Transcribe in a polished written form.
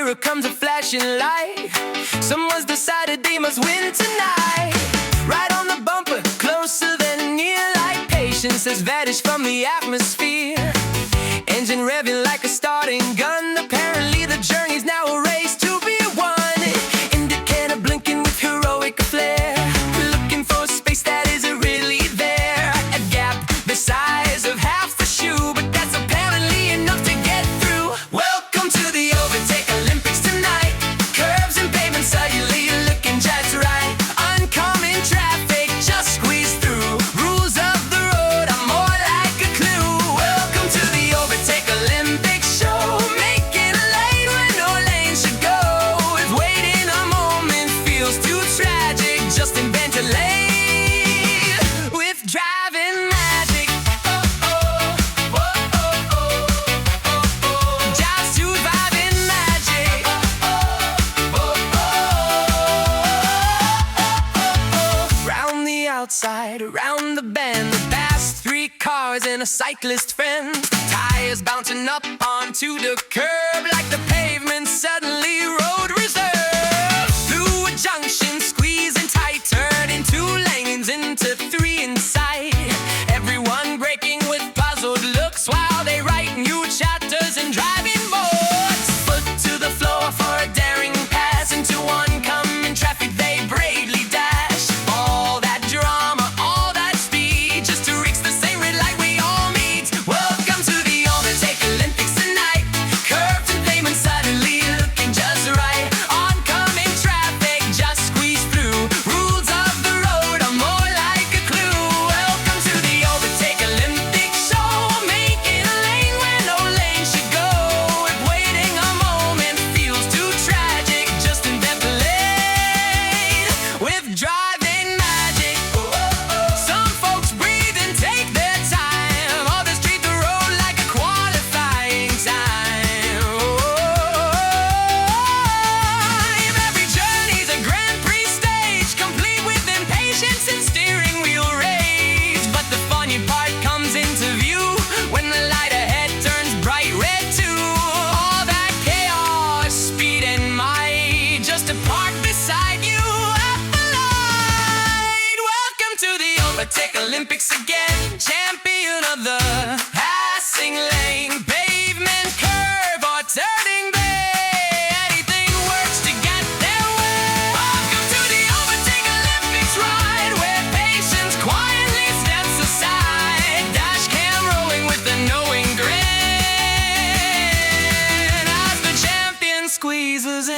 mirror comes a flashing light. Someone's decided they must win tonight. Right on the bumper, closer than near, like patience has vanished from the atmosphere. Engine revving like a starting gun. Apparently the journey's now a race to be won. Indicator blinking with heroic flair, looking for space that isn't really there. A gap the size of half the shoe, but that's apparently enough to get through. Welcome to the Overtake Olympics tonight. Curves and pavement suddenly you're looking just right. Oncoming traffic, just squeeze through. Rules of the road are more like a clue. Welcome to the Overtake Olympics show, making a lane where no lane should go. If waiting a moment feels too tragic, just invent a lane with driving magic. Just surviving magic. Round the outside, around the bend, past 3 cars and a cyclist friend. Tires bouncing up onto the curb like the pavement suddenly road reserve. Through a junction, squeezing tight, turning 2 lanes into 3 in sight. Everyone breaking with puzzled looks while they write new chapters and driving modes. Foot to the floor for a daring pass into oncoming traffic, they bravely dash. All that drama, all that speed, just to reach the same red light we all meet. Welcome to the Overtake Olympics tonight. Curves and pavement suddenly looking just right. Oncoming traffic, just squeeze through. Rules of the road are more like a clue. Welcome to the Overtake Olympics show, making a lane where no lane should go. If waiting a moment feels too tragic, just invent a lane with driving magic. Some folks breathe and take their time, others treat the road like a qualifying time. If every journey's a Grand Prix stage, complete with impatience and steering wheel rage. But the funny part comes into view when the light ahead turns bright red too. All that chaos, speed and might, just to park beside you at the light. Welcome to the Overtake Olympics again, champion of the passing lane. Pavement, curve, or turning bay, anything works to get their way. Welcome to the Overtake Olympics ride, where patience quietly steps aside. Dashcam rolling with a knowing grin as the champion squeezes in.